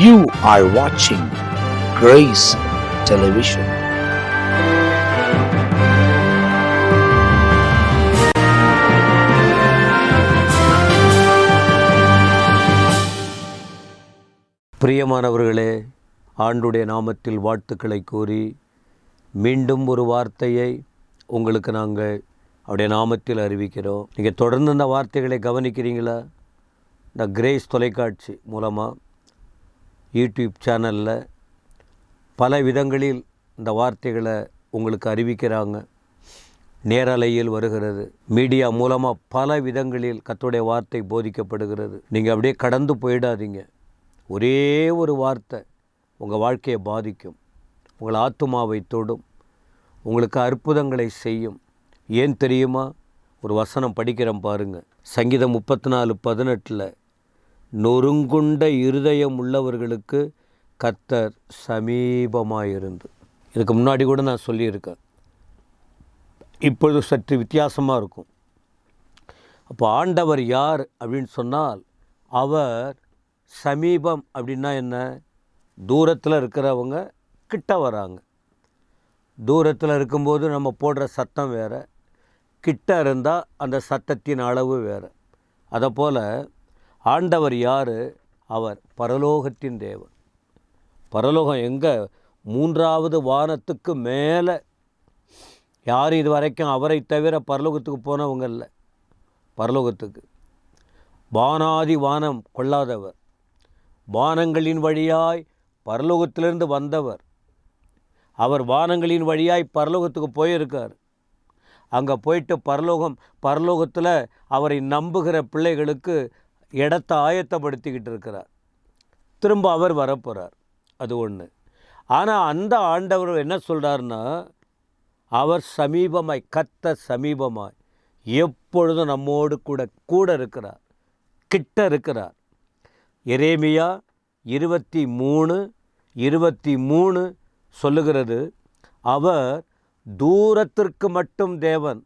You are watching Grace Television. பிரியமானவர்களே, ஆண்டுடைய நாமத்தில் வாழ்த்துக்களை கூறி மீண்டும் ஒரு வார்த்தையை உங்களுக்கு நாங்கள் அவருடைய நாமத்தில் அறிவிக்கிறோம். நீங்கள் தொடர்ந்து இந்த வார்த்தைகளை கவனிக்கிறீங்களா? இந்த கிரேஸ் தொலைக்காட்சி மூலமாக யூடியூப் சேனலில் பல விதங்களில் இந்த வார்த்தைகளை உங்களுக்கு அறிவிக்கிறாங்க. நேரலையில் வருகிறது, மீடியா மூலமாக பல விதங்களில் கர்த்தருடைய வார்த்தை போதிக்கப்படுகிறது. நீங்கள் அப்படியே கடந்து போயிடாதீங்க. ஒரே ஒரு வார்த்தை உங்கள் வாழ்க்கையை பாதிக்கும், உங்கள் ஆத்துமாவை தொடும், உங்களுக்கு அற்புதங்களை செய்யும். ஏன் தெரியுமா? ஒரு வசனம் படிக்கிறேன் பாருங்கள். சங்கீதம் 34:18 நொறுங்குண்ட இருதயம் உள்ளவர்களுக்கு கர்த்தர் சமீபமாயிருந்து. இதுக்கு முன்னாடி கூட நான் சொல்லியிருக்கேன், இப்பொழுது சற்று வித்தியாசமாக இருக்கும். அப்போ ஆண்டவர் யார் அப்படின்னு சொன்னால், அவர் சமீபம் அப்படின்னா என்ன? தூரத்தில் இருக்கிறவங்க கிட்ட வராங்க. தூரத்தில் இருக்கும்போது நம்ம போடுற சத்தம் வேறு, கிட்ட இருந்தால் அந்த சத்தத்தின் அளவு வேறு. அதை போல் ஆண்டவர் யார்? அவர் பரலோகத்தின் தேவன். பரலோகம் எங்கே? 3வது வானத்துக்கு மேலே. யாரும் இது வரைக்கும் அவரை தவிர பரலோகத்துக்கு போனவங்க இல்லை. பரலோகத்துக்கு வானாதி வானம் கொள்ளாதவர், வானங்களின் வழியாய் பரலோகத்திலிருந்து வந்தவர். அவர் வானங்களின் வழியாய் பரலோகத்துக்கு போயிருக்கார். அங்கே போயிட்டு பரலோகத்தில் அவரை நம்புகிற பிள்ளைகளுக்கு இடத்தை ஆயத்தப்படுத்திக்கிட்டு இருக்கிறார். திரும்ப அவர் வரப்போகிறார். அது ஒன்று. ஆனால் அந்த ஆண்டவர் என்ன சொல்கிறார்னா, அவர் சமீபமாய், கர்த்தர் சமீபமாய் எப்பொழுதும் நம்மோடு கூட இருக்கிறார், கிட்ட இருக்கிறார். எரேமியா 23:23 சொல்லுகிறது, அவர் தூரத்திற்கு மட்டும் தேவன்.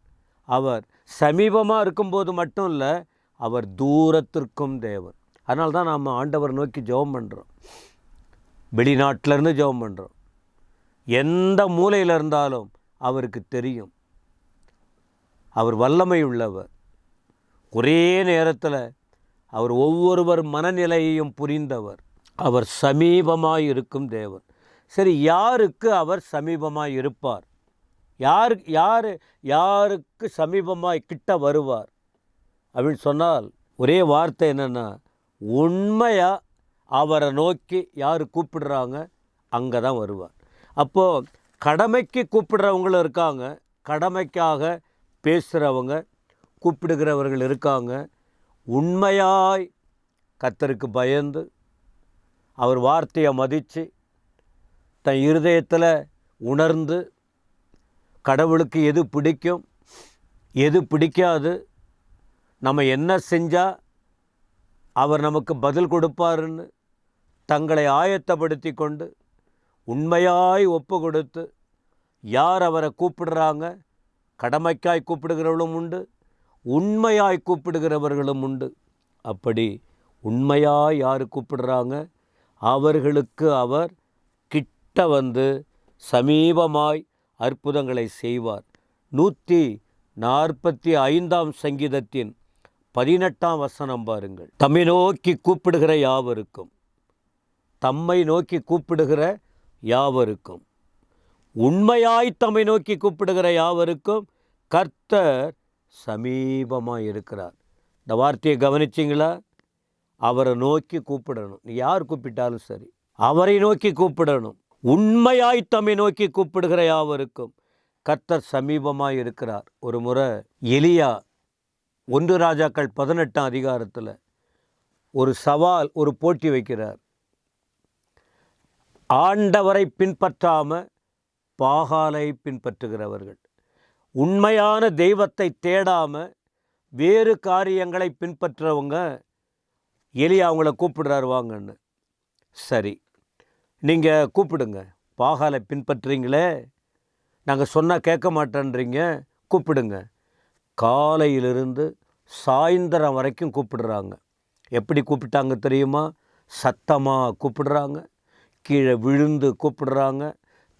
அவர் சமீபமாக இருக்கும்போது மட்டும் இல்லை, அவர் தூரத்திற்கும் தேவன். அதனால தான் நாம் ஆண்டவர் நோக்கி ஜெபம் பண்ணுறோம். வெளிநாட்டிலேருந்து ஜெபம் பண்ணுறோம். எந்த மூலையில் இருந்தாலும் அவருக்கு தெரியும். அவர் வல்லமை உள்ளவர். ஒரே நேரத்தில் அவர் ஒவ்வொருவர் மனநிலையையும் புரிந்தவர். அவர் சமீபமாய் இருக்கும் தேவன். சரி, யாருக்கு அவர் சமீபமாய் இருப்பார்? யாருக்கு சமீபமாய் கிட்ட வருவார் அப்படின்னு சொன்னால், ஒரே வார்த்தை என்னென்னா, உண்மையாக அவரை நோக்கி யார் கூப்பிடுறாங்க அங்கே தான் வருவார். அப்போது கடமைக்கு கூப்பிடுறவங்களும் இருக்காங்க, கடமைக்காக பேசுகிறவங்க கூப்பிடுகிறவர்கள் இருக்காங்க. உண்மையாய் கர்த்தருக்கு பயந்து அவர் வார்த்தையை மதித்து தன் இருதயத்தில் உணர்ந்து கடவுளுக்கு எது பிடிக்கும் எது பிடிக்காது, நம்ம என்ன செஞ்சால் அவர் நமக்கு பதில் கொடுப்பாருன்னு தங்களை ஆயத்தப்படுத்தி கொண்டு உண்மையாய் ஒப்பு கொடுத்து, யார் அவரை கூப்பிடுறாங்க, கடமைக்காய் கூப்பிடுகிறவர்களும் உண்டு, உண்மையாய் கூப்பிடுகிறவர்களும் உண்டு. அப்படி உண்மையாய் யார் கூப்பிடுறாங்க அவர்களுக்கு அவர் கிட்ட வந்து சமீபமாய் அற்புதங்களை செய்வார். 145 சங்கீதத்தின் 18 பாருங்கள். தம்மை நோக்கி கூப்பிடுகிற யாவருக்கும், தம்மை நோக்கி கூப்பிடுகிற யாவருக்கும், உண்மையாய் தம்மை நோக்கி கூப்பிடுகிற யாவருக்கும் கர்த்தர் சமீபமாக இருக்கிறார். இந்த வார்த்தையை கவனிச்சிங்களா? அவரை நோக்கி கூப்பிடணும். நீ யார் கூப்பிட்டாலும் சரி, அவரை நோக்கி கூப்பிடணும். உண்மையாய் தம்மை நோக்கி கூப்பிடுகிற யாவருக்கும் கர்த்தர் சமீபமாக இருக்கிறார். ஒரு முறை எலியா 1 ராஜாக்கள் 18 ஒரு சவால், ஒரு போட்டி வைக்கிறார். ஆண்டவரை பின்பற்றாமல் பாகாலை பின்பற்றுகிறவர்கள், உண்மையான தெய்வத்தை தேடாமல் வேறு காரியங்களை பின்பற்றுறவங்க, எலியா அவங்கள கூப்பிடுறாரு வாங்கன்னு. சரி, நீங்கள் கூப்பிடுங்க. பாகாலை பின்பற்றுறீங்களே, நாங்கள் சொன்னால் கேட்க மாட்டேன்றீங்க, கூப்பிடுங்க. காலையிலிருந்து சாயந்தரம் வரைக்கும் கூப்பிடுறாங்க. எப்படி கூப்பிட்டாங்க தெரியுமா? சத்தமாக கூப்பிடுறாங்க, கீழே விழுந்து கூப்பிடுறாங்க.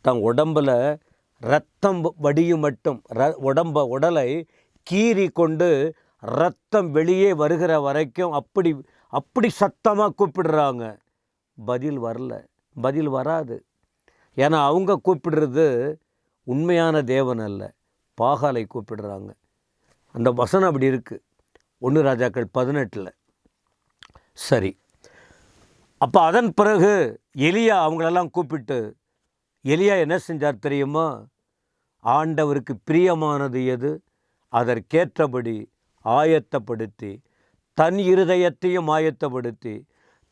தன் உடம்பில் ரத்தம் வடியும் மட்டும் உடலை கீறி கொண்டு ரத்தம் வெளியே வருகிற வரைக்கும் அப்படி சத்தமாக கூப்பிடுறாங்க. பதில் வரல, பதில் வராது. ஏன்னா அவங்க கூப்பிடுறது உண்மையான தேவன் அல்ல, பாகாலை கூப்பிடுறாங்க. அந்த வசனம் அப்படி இருக்குது 1 ராஜாக்கள் 18. சரி, அப்போ அதன் பிறகு எலியா அவங்களெல்லாம் கூப்பிட்டு எலியா என்ன செஞ்சார் தெரியுமா? ஆண்டவருக்கு பிரியமானது எது அதற்கேற்றபடி ஆயத்தப்படுத்தி, தன் இருதயத்தையும் ஆயத்தப்படுத்தி,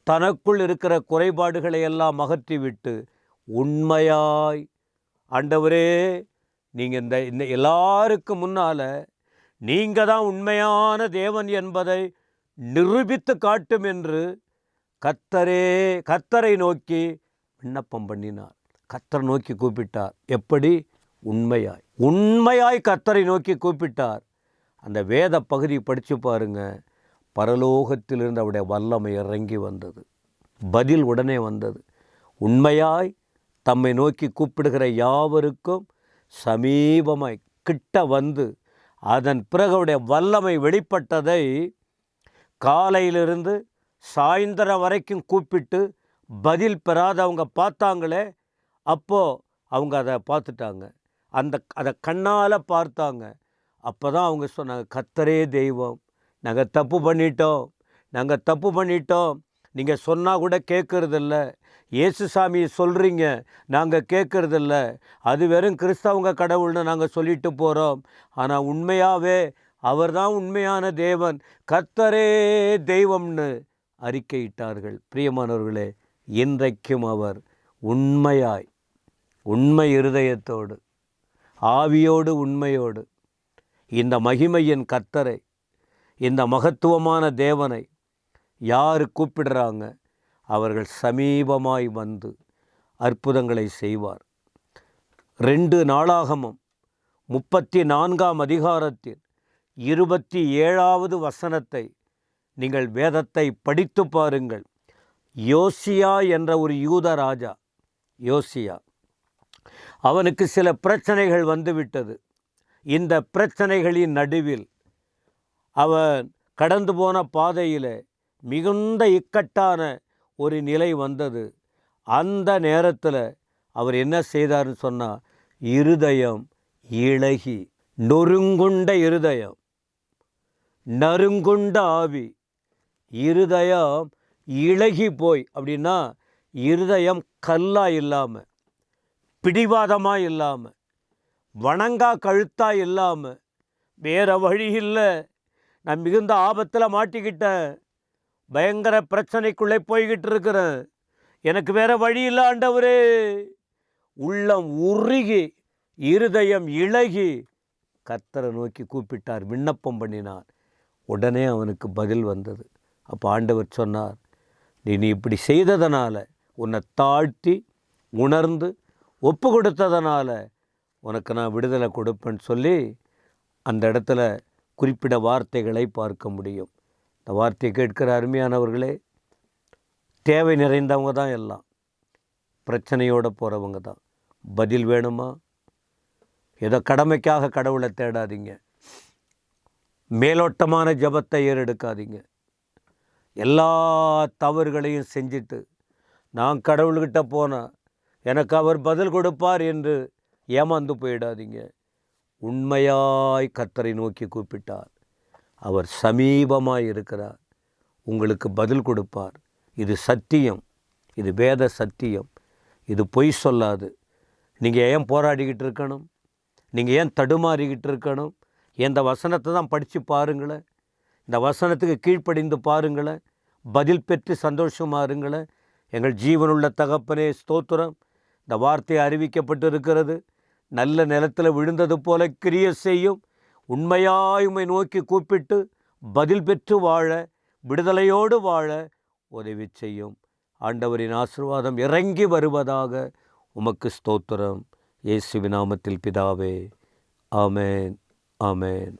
தனக்குள் இருக்கிற குறைபாடுகளை எல்லாம் அகற்றிவிட்டு, உண்மையாய், ஆண்டவரே நீங்கள் இந்த எல்லாருக்கும் முன்னால் நீங்கள் தான் உண்மையான தேவன் என்பதை நிரூபித்து காட்டும் என்று கர்த்தரை நோக்கி விண்ணப்பம் பண்ணினார். கர்த்தரை நோக்கி கூப்பிட்டார். எப்படி? உண்மையாய் கர்த்தரை நோக்கி கூப்பிட்டார். அந்த வேத பகுதி படித்து பாருங்க. பரலோகத்திலிருந்து அவருடைய வல்லமை இறங்கி வந்தது. பதில் உடனே வந்தது. உண்மையாய் தம்மை நோக்கி கூப்பிடுகிற யாவருக்கும் சமீபமாய் கிட்ட வந்து, அதன் பிறகு அவருடைய வல்லமை வெளிப்பட்டதை காலையிலிருந்து சாயந்தரம் வரைக்கும் கூப்பிட்டு பதில் பெறாதவங்க பார்த்தாங்களே, அப்போது அவங்க அதை பார்த்துட்டாங்க. அதை கண்ணால் பார்த்தாங்க. அப்போ தான் அவங்க சொன்னாங்க, கர்த்தரே தெய்வம், நாங்கள் தப்பு பண்ணிட்டோம், நீங்கள் சொன்னால் கூட கேட்கறதில்ல. இயேசு சாமியை சொல்கிறீங்க, நாங்கள் கேட்கறதில்ல. அது வெறும் கிறிஸ்தவங்க கடவுள்னு நாங்கள் சொல்லிட்டு போகிறோம். ஆனால் உண்மையாகவே அவர் தான் உண்மையான தேவன், கர்த்தரே தெய்வம்னு அறிக்கையிட்டார்கள். பிரியமானவர்களே, இன்றைக்கும் அவர் உண்மையாய், உண்மை இருதயத்தோடு, ஆவியோடு, உண்மையோடு இந்த மகிமையின் கர்த்தரை, இந்த மகத்துவமான தேவனை யார் கூப்பிடுறாங்க, அவர்கள் சமீபமாய் வந்து அற்புதங்களை செய்வார். 2 நாளாகமம் 34ஆம் அதிகாரத்தில் 27வது வசனத்தை நீங்கள் வேதத்தை படித்து பாருங்கள். யோசியா என்ற ஒரு யூத ராஜா, யோசியா, அவனுக்கு சில பிரச்சனைகள் வந்துவிட்டது. இந்த பிரச்சனைகளின் நடுவில் அவன் கடந்து போன பாதையில் மிகுந்த இக்கட்டான ஒரு நிலை வந்தது. அந்த நேரத்தில் அவர் என்ன செய்தார்னு சொன்னால், இருதயம் இளகி, நொறுங்குண்ட இருதயம், நறுங்குண்ட ஆவி, இருதயம் இளகி போய், அப்படின்னா இருதயம் கல்லாக இல்லாமல், பிடிவாதமாக இல்லாமல், வணங்கா கழுத்தாக இல்லாமல், வேறு வழி இல்லை, நான் மிகுந்த ஆபத்தில் மாட்டிக்கிட்டேன், பயங்கர பிரச்சனைக்குள்ளே போய்கிட்டு இருக்கிறேன், எனக்கு வேறு வழி இல்லை ஆண்டவரே, உள்ளம் உருகி, இருதயம் இளகி கர்த்தரை நோக்கி கூப்பிட்டார், விண்ணப்பம் பண்ணினார். உடனே அவனுக்கு பதில் வந்தது. அப்போ ஆண்டவர் சொன்னார், நீ இப்படி செய்ததனால, உன்னை தாழ்த்தி உணர்ந்து ஒப்பு கொடுத்ததனால உனக்கு நான் விடுதலை கொடுப்பேன்னு சொல்லி அந்த இடத்துல குறிப்பிட வார்த்தைகளை பார்க்க முடியும். இந்த வார்த்தையை கேட்கிற அருமையானவர்களே, தேவை நிறைந்தவங்க தான் எல்லாம், பிரச்சனையோடு போகிறவங்க தான். பதில் வேணுமா? ஏதோ கடமைக்காக கடவுளை தேடாதீங்க, மேலோட்டமான ஜபத்தை ஏறெடுக்காதீங்க. எல்லா தவறுகளையும் செஞ்சுட்டு நான் கடவுள்கிட்ட போனால் எனக்கு அவர் பதில் கொடுப்பார் என்று ஏமாந்து போயிடாதீங்க. உண்மையாய் கர்த்தரை நோக்கி கூப்பிட்டார், அவர் சமீபமாய் இருக்கிறார், உங்களுக்கு பதில் கொடுப்பார். இது சத்தியம், இது வேத சத்தியம், இது பொய் சொல்லாது. நீங்கள் ஏன் போராடிக்கிட்டு இருக்கணும்? நீங்கள் ஏன் தடுமாறிக்கிட்டு இருக்கணும்? இந்த வசனத்தை தான் படித்து பாருங்களேன், இந்த வசனத்துக்கு கீழ்ப்படிந்து பாருங்களேன், பதில் பெற்று சந்தோஷமாக இருங்களேன். எங்கள் ஜீவனுள்ள தகப்பனே ஸ்தோத்திரம். இந்த வார்த்தை அறிவிக்கப்பட்டு இருக்கிறது. நல்ல நிலத்தில் விழுந்தது போல கிரிய செய்யும். உண்மையாய் உம்மை நோக்கி கூப்பிட்டு பதில் பெற்று வாழ, விடுதலையோடு வாழ உதவி செய்யும். ஆண்டவரின் ஆசீர்வாதம் இறங்கி வருவதாக. உமக்கு ஸ்தோத்திரம். இயேசுவின் நாமத்தில் பிதாவே, ஆமேன், ஆமேன்.